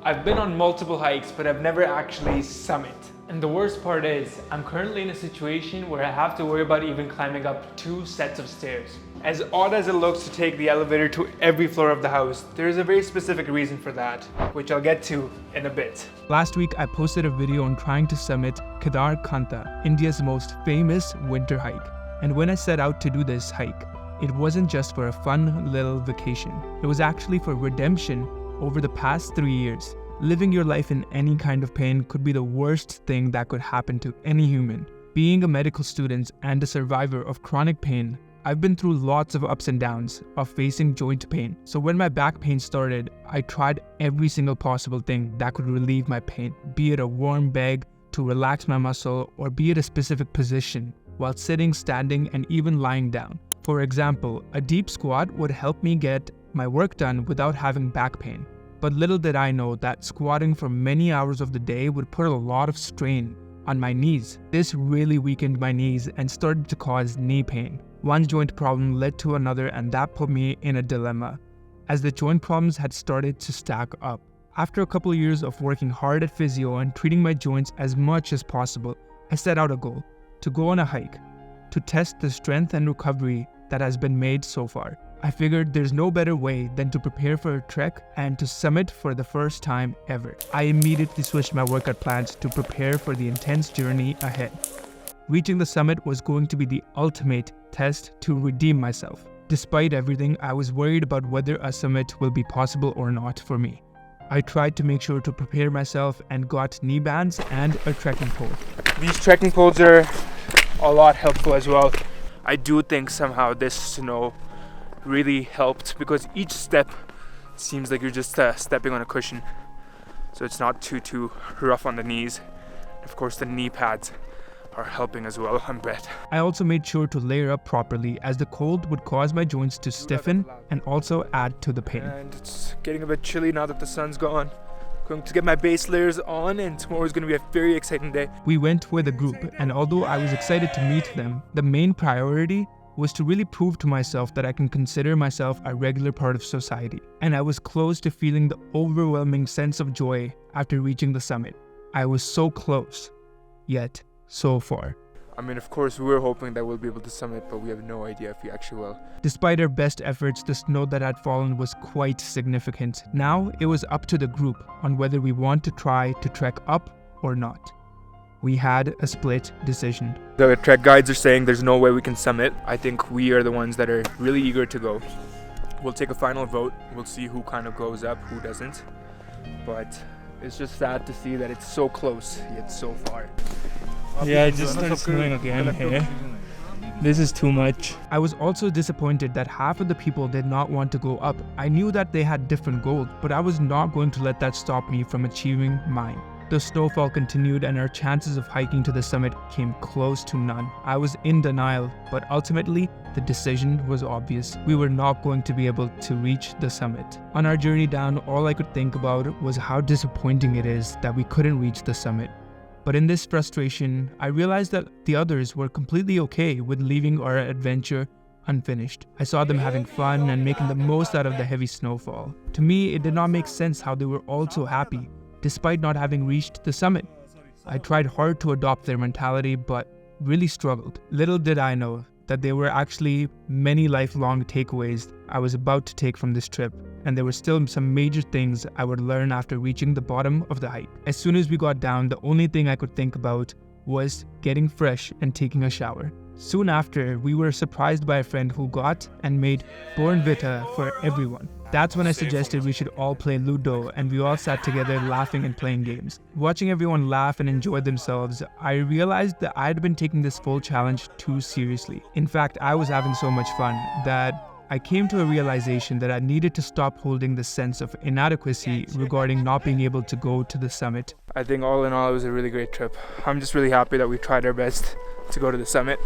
I've been on multiple hikes, but I've never actually summited. And the worst part is, I'm currently in a situation where I have to worry about even climbing up 2 sets of stairs. As odd as it looks to take the elevator to every floor of the house, there is a very specific reason for that, which I'll get to in a bit. Last week, I posted a video on trying to summit Kedarkantha, India's most famous winter hike. And when I set out to do this hike, it wasn't just for a fun little vacation. It was actually for redemption over the past 3 years. Living your life in any kind of pain could be the worst thing that could happen to any human. Being a medical student and a survivor of chronic pain, I've been through lots of ups and downs of facing joint pain. So when my back pain started, I tried every single possible thing that could relieve my pain, be it a warm bag to relax my muscle, or be it a specific position while sitting, standing, and even lying down. For example, a deep squat would help me get my work done without having back pain. But little did I know that squatting for many hours of the day would put a lot of strain on my knees. This really weakened my knees and started to cause knee pain. One joint problem led to another, and that put me in a dilemma, as the joint problems had started to stack up. After a couple of years of working hard at physio and treating my joints as much as possible, I set out a goal: to go on a hike, to test the strength and recovery that has been made so far. I figured there's no better way than to prepare for a trek and to summit for the first time ever. I immediately switched my workout plans to prepare for the intense journey ahead. Reaching the summit was going to be the ultimate test to redeem myself. Despite everything, I was worried about whether a summit will be possible or not for me. I tried to make sure to prepare myself and got knee bands and a trekking pole. These trekking poles are a lot helpful as well. I do think somehow this snow really helped, because each step seems like you're just stepping on a cushion, so it's not too rough on the knees. Of course, the knee pads are helping as well, I bet. I also made sure to layer up properly, as the cold would cause my joints to stiffen and also add to the pain. And it's getting a bit chilly now that the sun's gone. Going to get my base layers on, and tomorrow is going to be a very exciting day. We went with a group, and although I was excited to meet them, the main priority was to really prove to myself that I can consider myself a regular part of society. And I was close to feeling the overwhelming sense of joy after reaching the summit. I was so close, yet so far. I mean, of course, we were hoping that we'll be able to summit, but we have no idea if we actually will. Despite our best efforts, the snow that had fallen was quite significant. Now, it was up to the group on whether we want to try to trek up or not. We had a split decision. The trek guides are saying there's no way we can summit. I think we are the ones that are really eager to go. We'll take a final vote. We'll see who kind of goes up, who doesn't. But it's just sad to see that it's so close, yet so far. Yeah, it just started snowing again here. This is too much. I was also disappointed that half of the people did not want to go up. I knew that they had different goals, but I was not going to let that stop me from achieving mine. The snowfall continued, and our chances of hiking to the summit came close to none. I was in denial, but ultimately, the decision was obvious. We were not going to be able to reach the summit. On our journey down, all I could think about was how disappointing it is that we couldn't reach the summit. But in this frustration, I realized that the others were completely okay with leaving our adventure unfinished. I saw them having fun and making the most out of the heavy snowfall. To me, it did not make sense how they were all so happy, despite not having reached the summit. I tried hard to adopt their mentality, but really struggled. Little did I know that there were actually many lifelong takeaways I was about to take from this trip, and there were still some major things I would learn after reaching the bottom of the hike. As soon as we got down, the only thing I could think about was getting fresh and taking a shower. Soon after, we were surprised by a friend who got and made Born Vita for everyone. That's when I suggested we should all play Ludo, and we all sat together laughing and playing games. Watching everyone laugh and enjoy themselves, I realized that I had been taking this full challenge too seriously. In fact, I was having so much fun that I came to a realization that I needed to stop holding the sense of inadequacy regarding not being able to go to the summit. I think all in all, it was a really great trip. I'm just really happy that we tried our best to go to the summit.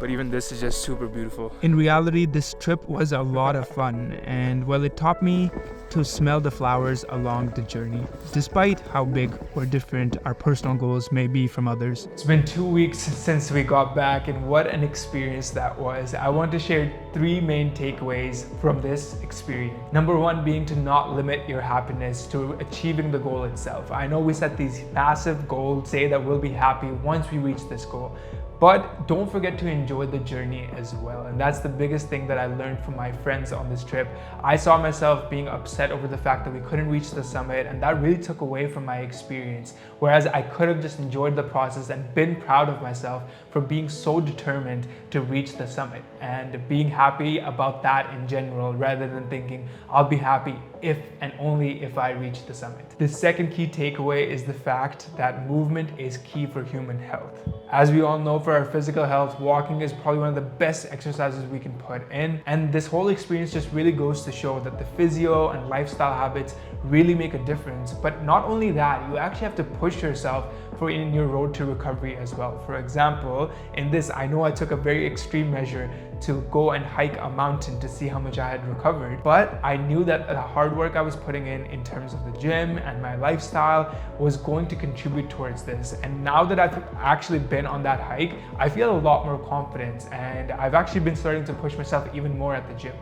but even this is just super beautiful. In reality, this trip was a lot of fun, and well, it taught me to smell the flowers along the journey, despite how big or different our personal goals may be from others. It's been 2 weeks since we got back, and what an experience that was. I want to share 3 main takeaways from this experience. Number 1 being to not limit your happiness to achieving the goal itself. I know we set these massive goals, say that we'll be happy once we reach this goal, but don't forget to enjoy the journey as well. And that's the biggest thing that I learned from my friends on this trip. I saw myself being upset over the fact that we couldn't reach the summit, and that really took away from my experience. Whereas I could have just enjoyed the process and been proud of myself for being so determined to reach the summit and being happy about that in general, rather than thinking I'll be happy if and only if I reach the summit. The second key takeaway is the fact that movement is key for human health. As we all know, for our physical health, walking is probably one of the best exercises we can put in. And this whole experience just really goes to show that the physio and lifestyle habits really make a difference. But not only that, you actually have to push yourself in your road to recovery as well. For example, in this, I know I took a very extreme measure to go and hike a mountain to see how much I had recovered, but I knew that the hard work I was putting in terms of the gym and my lifestyle was going to contribute towards this. And now that I've actually been on that hike, I feel a lot more confident, and I've actually been starting to push myself even more at the gym.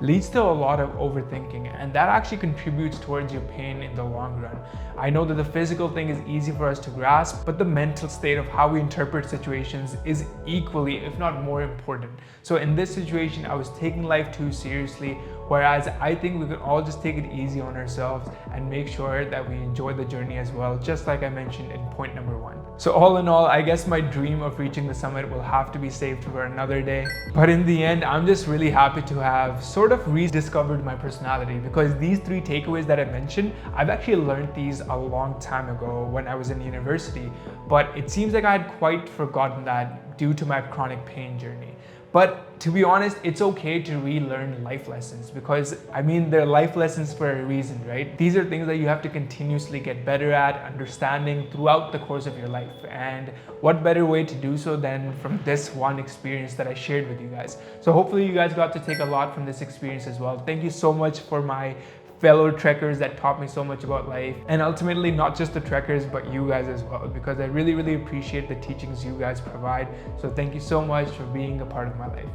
Leads to a lot of overthinking, and that actually contributes towards your pain in the long run. I know that the physical thing is easy for us to grasp, but the mental state of how we interpret situations is equally, if not more important. So in this situation, I was taking life too seriously, whereas I think we could all just take it easy on ourselves and make sure that we enjoy the journey as well, just like I mentioned in point number 1. So all in all, I guess my dream of reaching the summit will have to be saved for another day. But in the end, I'm just really happy to have sort of rediscovered my personality, because these 3 takeaways that I mentioned, I've actually learned these a long time ago when I was in university, but it seems like I had quite forgotten that due to my chronic pain journey. But to be honest, it's okay to relearn life lessons, because I mean, they're life lessons for a reason, right? These are things that you have to continuously get better at understanding throughout the course of your life. And what better way to do so than from this one experience that I shared with you guys. So hopefully you guys got to take a lot from this experience as well. Thank you so much for my fellow trekkers that taught me so much about life, and ultimately not just the trekkers but you guys as well, because I really appreciate the teachings you guys provide. So thank you so much for being a part of my life.